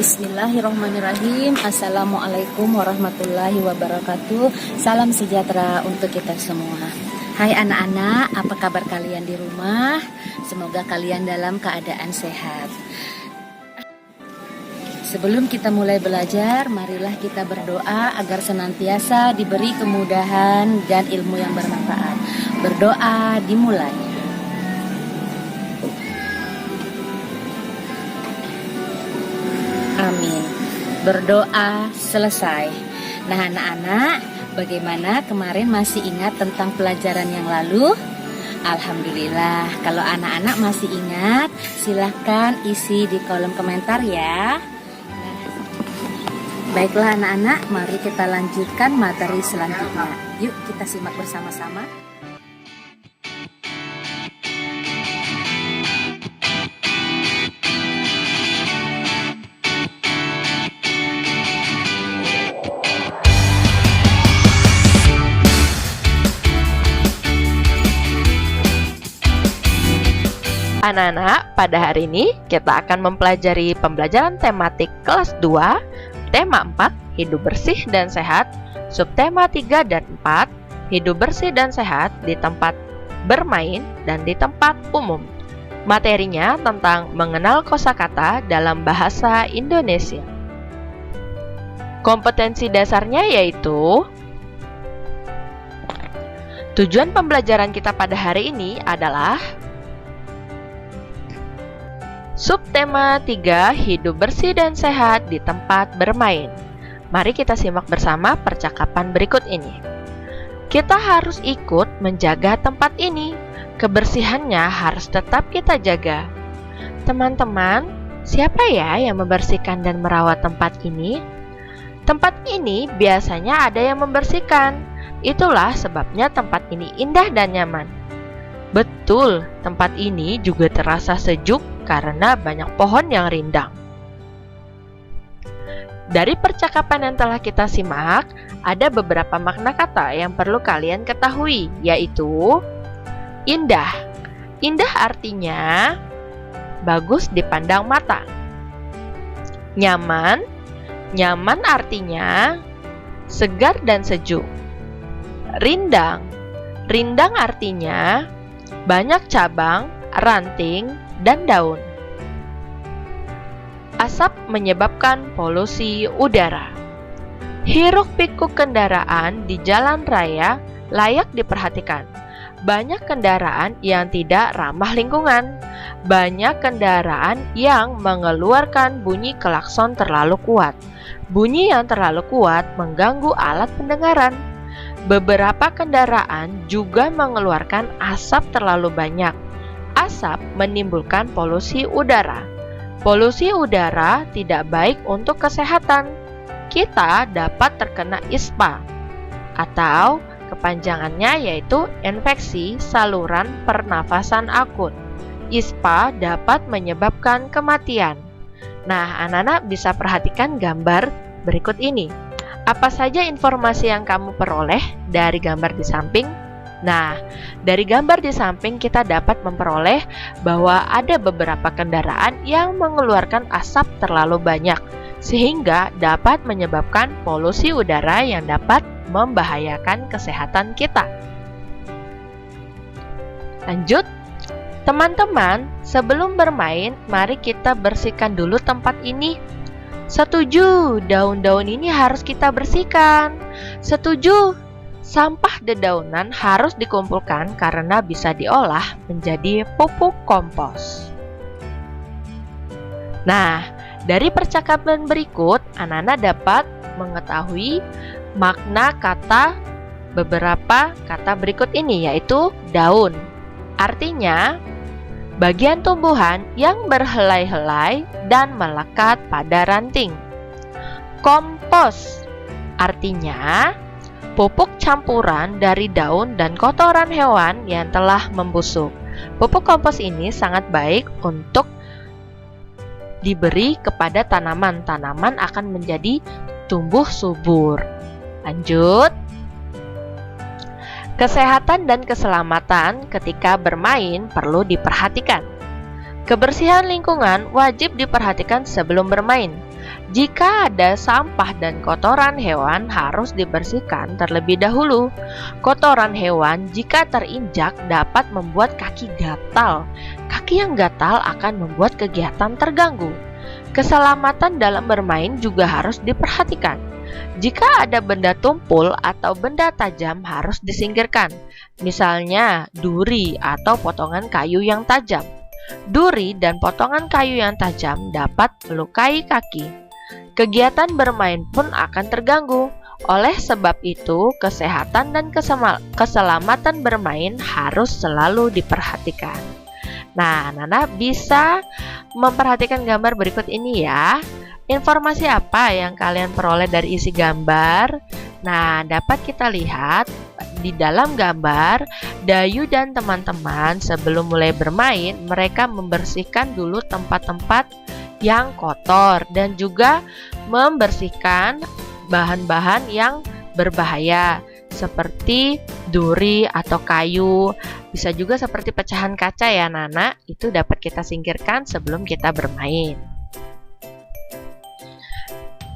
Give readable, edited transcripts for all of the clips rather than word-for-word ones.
Bismillahirrahmanirrahim. Assalamualaikum warahmatullahi wabarakatuh. Salam sejahtera untuk kita semua. Hai anak-anak, apa kabar kalian di rumah? Semoga kalian dalam keadaan sehat. Sebelum kita mulai belajar, marilah kita berdoa agar senantiasa diberi kemudahan dan ilmu yang bermanfaat. Berdoa dimulai. Amin. Berdoa selesai. Nah anak-anak, bagaimana kemarin masih ingat tentang pelajaran yang lalu? Alhamdulillah. Kalau anak-anak masih ingat, silahkan isi di kolom komentar ya. Baiklah anak-anak, mari kita lanjutkan materi selanjutnya. Yuk kita simak bersama-sama. Anak-anak, pada hari ini kita akan mempelajari pembelajaran tematik kelas 2, tema 4, hidup bersih dan sehat, subtema 3 dan 4, hidup bersih dan sehat di tempat bermain dan di tempat umum. Materinya tentang mengenal kosakata dalam bahasa Indonesia. Kompetensi dasarnya yaitu tujuan pembelajaran kita pada hari ini adalah subtema 3, hidup bersih dan sehat di tempat bermain. Mari kita simak bersama percakapan berikut ini. Kita harus ikut menjaga tempat ini. Kebersihannya harus tetap kita jaga. Teman-teman, siapa ya yang membersihkan dan merawat tempat ini? Tempat ini biasanya ada yang membersihkan. Itulah sebabnya tempat ini indah dan nyaman. Betul, tempat ini juga terasa sejuk karena banyak pohon yang rindang. Dari percakapan yang telah kita simak, ada beberapa makna kata yang perlu kalian ketahui, yaitu indah. Indah artinya bagus dipandang mata. Nyaman. Nyaman artinya segar dan sejuk. Rindang. Rindang artinya banyak cabang, ranting, dan daun. Asap menyebabkan polusi udara. Hiruk-pikuk kendaraan di jalan raya layak diperhatikan. Banyak kendaraan yang tidak ramah lingkungan. Banyak kendaraan yang mengeluarkan bunyi klakson terlalu kuat. Bunyi yang terlalu kuat mengganggu alat pendengaran. Beberapa kendaraan juga mengeluarkan asap terlalu banyak. Asap menimbulkan polusi udara. Polusi udara tidak baik untuk kesehatan. Kita dapat terkena ISPA atau kepanjangannya yaitu infeksi saluran pernafasan akut. ISPA dapat menyebabkan kematian. Nah, anak-anak bisa perhatikan gambar berikut ini. Apa saja informasi yang kamu peroleh dari gambar di samping? Nah, dari gambar di samping kita dapat memperoleh bahwa ada beberapa kendaraan yang mengeluarkan asap terlalu banyak, sehingga dapat menyebabkan polusi udara yang dapat membahayakan kesehatan kita. Lanjut, teman-teman, sebelum bermain, mari kita bersihkan dulu tempat ini. Setuju, daun-daun ini harus kita bersihkan. Setuju, sampah dedaunan harus dikumpulkan karena bisa diolah menjadi pupuk kompos. Nah, dari percakapan berikut, anak-anak dapat mengetahui makna kata beberapa kata berikut ini, yaitu daun. Artinya, bagian tumbuhan yang berhelai-helai dan melekat pada ranting. Kompos artinya pupuk campuran dari daun dan kotoran hewan yang telah membusuk. Pupuk kompos ini sangat baik untuk diberi kepada tanaman. Tanaman akan menjadi tumbuh subur. Lanjut. Kesehatan dan keselamatan ketika bermain perlu diperhatikan. Kebersihan lingkungan wajib diperhatikan sebelum bermain. Jika ada sampah dan kotoran hewan harus dibersihkan terlebih dahulu. Kotoran hewan jika terinjak dapat membuat kaki gatal. Kaki yang gatal akan membuat kegiatan terganggu. Keselamatan dalam bermain juga harus diperhatikan. Jika ada benda tumpul atau benda tajam harus disingkirkan. Misalnya duri atau potongan kayu yang tajam. Duri dan potongan kayu yang tajam dapat melukai kaki. Kegiatan bermain pun akan terganggu. Oleh sebab itu, kesehatan dan keselamatan bermain harus selalu diperhatikan. Nah, Nana bisa memperhatikan gambar berikut ini ya. Informasi apa yang kalian peroleh dari isi gambar? Nah, dapat kita lihat di dalam gambar, Dayu dan teman-teman sebelum mulai bermain, mereka membersihkan dulu tempat-tempat yang kotor dan juga membersihkan bahan-bahan yang berbahaya seperti duri atau kayu, bisa juga seperti pecahan kaca ya Nana, itu dapat kita singkirkan sebelum kita bermain.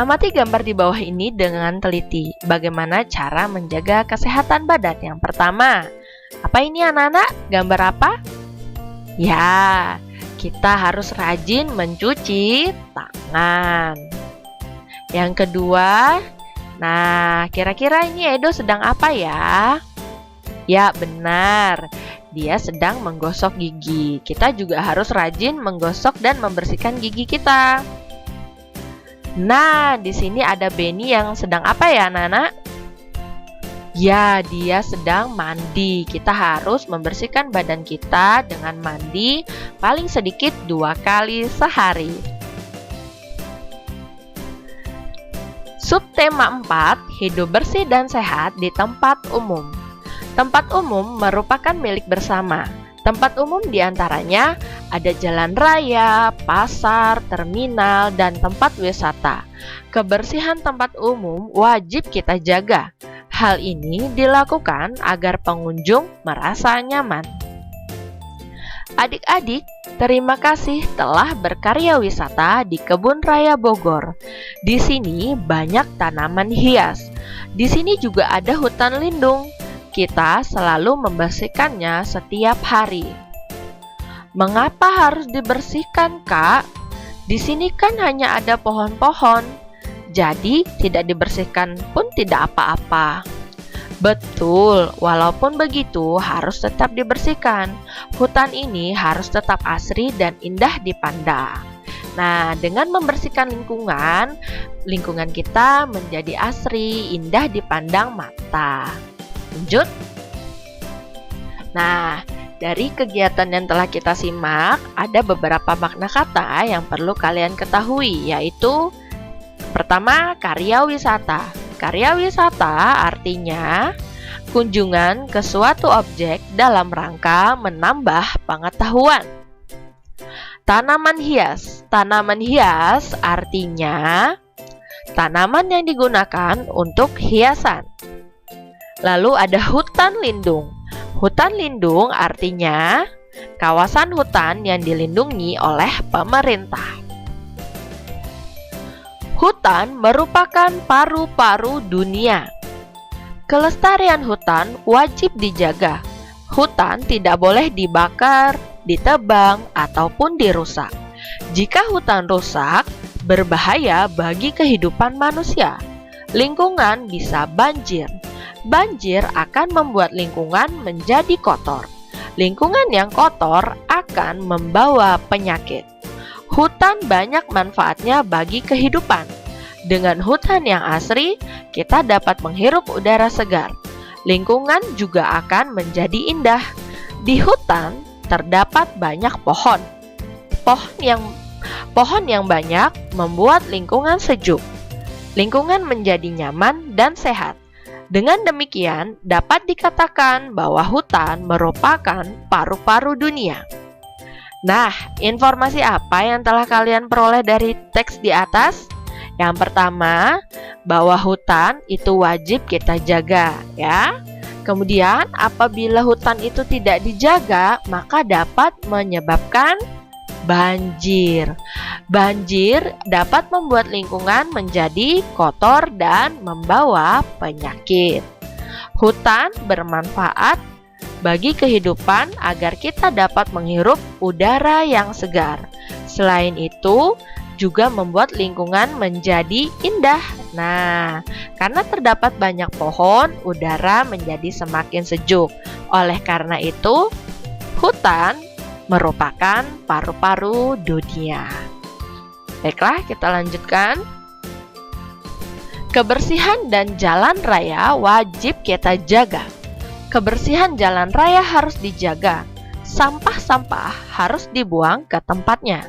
Amati gambar di bawah ini dengan teliti. Bagaimana cara menjaga kesehatan badan? Yang pertama, apa ini anak-anak? Gambar apa? Ya, kita harus rajin mencuci tangan. Yang kedua, nah kira-kira ini Edo sedang apa ya? Ya benar, dia sedang menggosok gigi. Kita juga harus rajin menggosok dan membersihkan gigi kita. Nah, di sini ada Benny yang sedang apa ya, Nana? Ya, dia sedang mandi. Kita harus membersihkan badan kita dengan mandi paling sedikit 2 kali sehari. Subtema 4, hidup bersih dan sehat di tempat umum. Tempat umum merupakan milik bersama. Tempat umum diantaranya ada jalan raya, pasar, terminal, dan tempat wisata. Kebersihan tempat umum wajib kita jaga. Hal ini dilakukan agar pengunjung merasa nyaman. Adik-adik, terima kasih telah berkarya wisata di Kebun Raya Bogor. Di sini banyak tanaman hias. Di sini juga ada hutan lindung. Kita selalu membersihkannya setiap hari. Mengapa harus dibersihkan, Kak? Di sini kan hanya ada pohon-pohon. Jadi tidak dibersihkan pun tidak apa-apa. Betul, walaupun begitu harus tetap dibersihkan. Hutan ini harus tetap asri dan indah dipandang. Nah, dengan membersihkan lingkungan kita menjadi asri, indah dipandang mata. Lanjut. Nah, dari kegiatan yang telah kita simak, ada beberapa makna kata yang perlu kalian ketahui, yaitu pertama, karya wisata. Karya wisata artinya kunjungan ke suatu objek dalam rangka menambah pengetahuan. Tanaman hias. Tanaman hias artinya tanaman yang digunakan untuk hiasan. Lalu ada hutan lindung. Hutan lindung artinya kawasan hutan yang dilindungi oleh pemerintah. Hutan merupakan paru-paru dunia. Kelestarian hutan wajib dijaga. Hutan tidak boleh dibakar, ditebang, ataupun dirusak. Jika hutan rusak, berbahaya bagi kehidupan manusia. Lingkungan bisa banjir. Banjir akan membuat lingkungan menjadi kotor. Lingkungan yang kotor akan membawa penyakit. Hutan banyak manfaatnya bagi kehidupan. Dengan hutan yang asri, kita dapat menghirup udara segar. Lingkungan juga akan menjadi indah. Di hutan terdapat banyak pohon. Pohon yang banyak membuat lingkungan sejuk. Lingkungan menjadi nyaman dan sehat. Dengan demikian, dapat dikatakan bahwa hutan merupakan paru-paru dunia. Nah, informasi apa yang telah kalian peroleh dari teks di atas? Yang pertama, bahwa hutan itu wajib kita jaga, ya. Kemudian, apabila hutan itu tidak dijaga, maka dapat menyebabkan Banjir. Banjir dapat membuat lingkungan menjadi kotor dan membawa penyakit. Hutan bermanfaat bagi kehidupan agar kita dapat menghirup udara yang segar. Selain itu, juga membuat lingkungan menjadi indah. Nah, karena terdapat banyak pohon, udara menjadi semakin sejuk. Oleh karena itu, hutan merupakan paru-paru dunia. Baiklah, kita lanjutkan. Kebersihan dan jalan raya wajib kita jaga. Kebersihan jalan raya harus dijaga. Sampah-sampah harus dibuang ke tempatnya.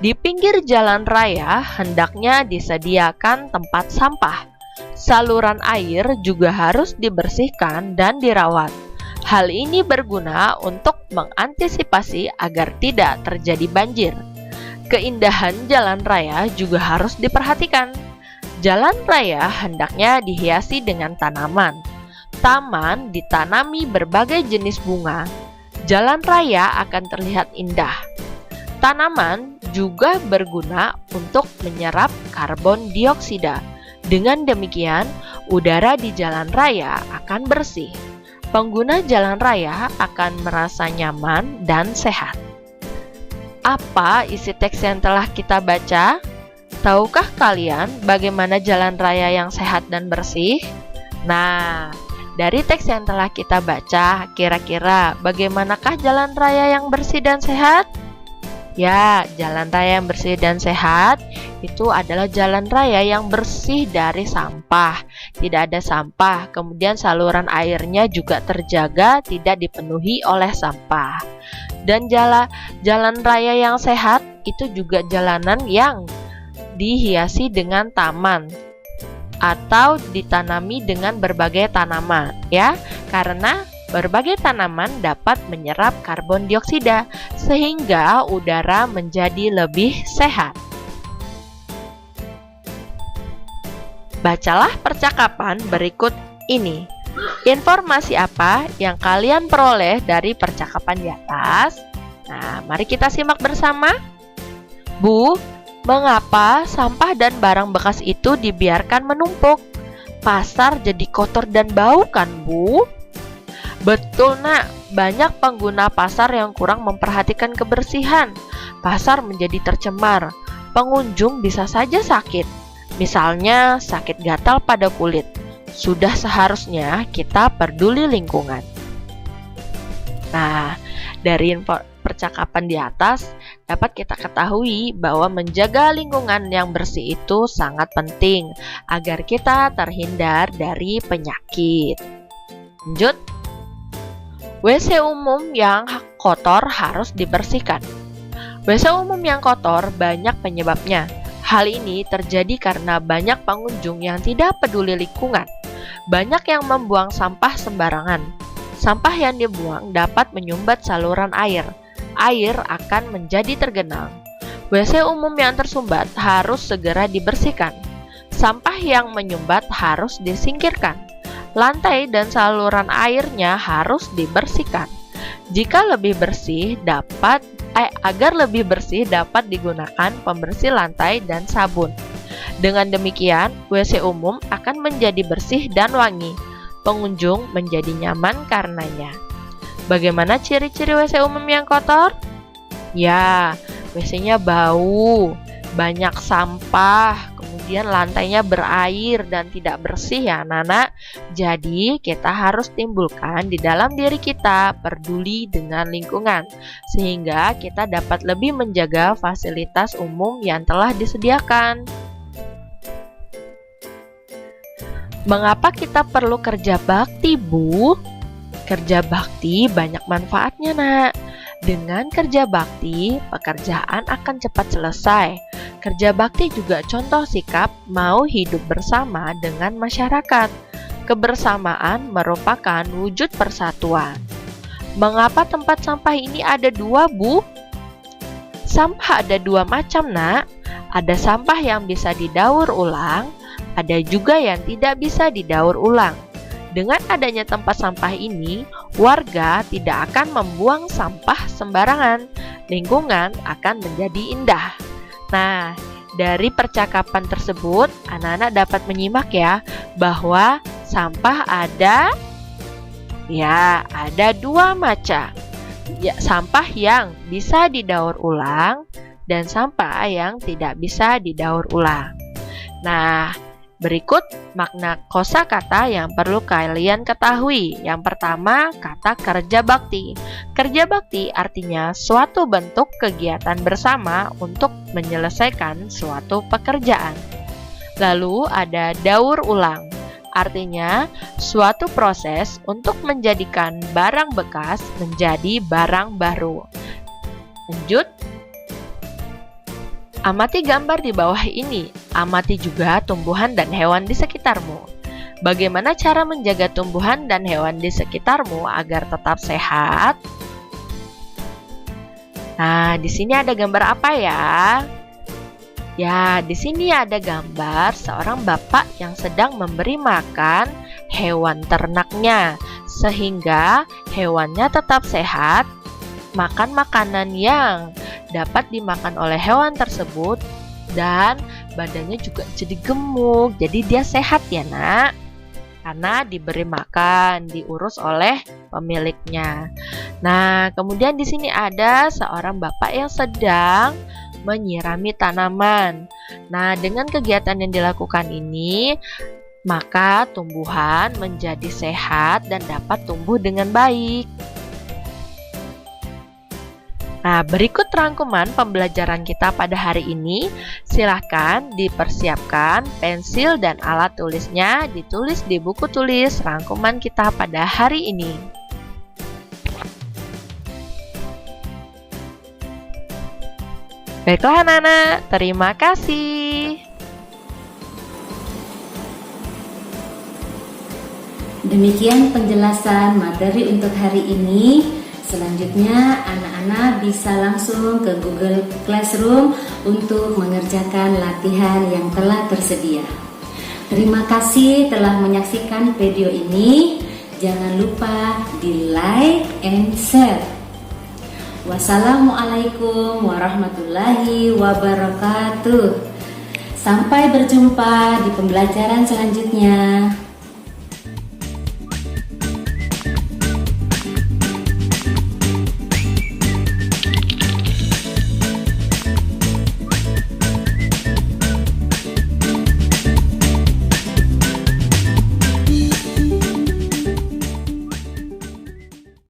Di pinggir jalan raya hendaknya disediakan tempat sampah. Saluran air juga harus dibersihkan dan dirawat. Hal ini berguna untuk mengantisipasi agar tidak terjadi banjir. Keindahan jalan raya juga harus diperhatikan. Jalan raya hendaknya dihiasi dengan tanaman. Taman ditanami berbagai jenis bunga. Jalan raya akan terlihat indah. Tanaman juga berguna untuk menyerap karbon dioksida. Dengan demikian, udara di jalan raya akan bersih. Pengguna jalan raya akan merasa nyaman dan sehat. Apa isi teks yang telah kita baca? Tahukah kalian bagaimana jalan raya yang sehat dan bersih? Nah, dari teks yang telah kita baca, kira-kira bagaimanakah jalan raya yang bersih dan sehat? Ya, jalan raya yang bersih dan sehat itu adalah jalan raya yang bersih dari sampah. Tidak ada sampah, kemudian saluran airnya juga terjaga, tidak dipenuhi oleh sampah. Dan jalan raya yang sehat itu juga jalanan yang dihiasi dengan taman atau ditanami dengan berbagai tanaman, ya, karena berbagai tanaman dapat menyerap karbon dioksida sehingga udara menjadi lebih sehat. Bacalah percakapan berikut ini. Informasi apa yang kalian peroleh dari percakapan di atas? Nah, mari kita simak bersama. Bu, mengapa sampah dan barang bekas itu dibiarkan menumpuk? Pasar jadi kotor dan bau kan, Bu? Betul, Nak. Banyak pengguna pasar yang kurang memperhatikan kebersihan. Pasar menjadi tercemar. Pengunjung bisa saja sakit. Misalnya, sakit gatal pada kulit. Sudah seharusnya kita peduli lingkungan. Nah, dari percakapan di atas dapat kita ketahui bahwa menjaga lingkungan yang bersih itu sangat penting agar kita terhindar dari penyakit. Lanjut. WC umum yang kotor harus dibersihkan. WC umum yang kotor banyak penyebabnya. Hal ini terjadi karena banyak pengunjung yang tidak peduli lingkungan. Banyak yang membuang sampah sembarangan. Sampah yang dibuang dapat menyumbat saluran air. Air akan menjadi tergenang. WC umum yang tersumbat harus segera dibersihkan. Sampah yang menyumbat harus disingkirkan. Lantai dan saluran airnya harus dibersihkan. Agar lebih bersih dapat digunakan pembersih lantai dan sabun. Dengan demikian, WC umum akan menjadi bersih dan wangi. Pengunjung menjadi nyaman karenanya. Bagaimana ciri-ciri WC umum yang kotor? Ya, WC-nya bau, banyak sampah, kemudian lantainya berair dan tidak bersih ya anak-anak. Jadi kita harus timbulkan di dalam diri kita peduli dengan lingkungan sehingga kita dapat lebih menjaga fasilitas umum yang telah disediakan. Mengapa kita perlu kerja bakti, Bu? Kerja bakti banyak manfaatnya, Nak. Dengan kerja bakti, pekerjaan akan cepat selesai. Kerja bakti juga contoh sikap mau hidup bersama dengan masyarakat. Kebersamaan merupakan wujud persatuan. Mengapa tempat sampah ini ada dua, Bu? Sampah ada dua macam, Nak. Ada sampah yang bisa didaur ulang, ada juga yang tidak bisa didaur ulang. Dengan adanya tempat sampah ini, warga tidak akan membuang sampah sembarangan. lingkungan akan menjadi indah. Nah, dari percakapan tersebut, anak-anak dapat menyimak ya, bahwa sampah ada dua macam. Ya, sampah yang bisa didaur ulang dan sampah yang tidak bisa didaur ulang. Nah, berikut makna kosakata yang perlu kalian ketahui. Yang pertama, kata kerja bakti. Kerja bakti artinya suatu bentuk kegiatan bersama untuk menyelesaikan suatu pekerjaan. Lalu ada daur ulang. Artinya suatu proses untuk menjadikan barang bekas menjadi barang baru. Lanjut. Amati gambar di bawah ini. Amati juga tumbuhan dan hewan di sekitarmu. Bagaimana cara menjaga tumbuhan dan hewan di sekitarmu agar tetap sehat? Nah, di sini ada gambar apa ya? Ya, di sini ada gambar seorang bapak yang sedang memberi makan hewan ternaknya, sehingga hewannya tetap sehat, makan makanan yang dapat dimakan oleh hewan tersebut, dan badannya juga jadi gemuk. Jadi dia sehat ya nak, karena diberi makan, diurus oleh pemiliknya. Nah, kemudian di sini ada seorang bapak yang sedang menyirami tanaman. Nah, dengan kegiatan yang dilakukan ini, maka tumbuhan menjadi sehat dan dapat tumbuh dengan baik. Nah, berikut rangkuman pembelajaran kita pada hari ini. Silahkan dipersiapkan pensil dan alat tulisnya, ditulis di buku tulis rangkuman kita pada hari ini. Baiklah anak-anak, terima kasih. Demikian penjelasan materi untuk hari ini. Selanjutnya, anak-anak bisa langsung ke Google Classroom untuk mengerjakan latihan yang telah tersedia. Terima kasih telah menyaksikan video ini. Jangan lupa di like and share. Wassalamualaikum warahmatullahi wabarakatuh. Sampai berjumpa di pembelajaran selanjutnya.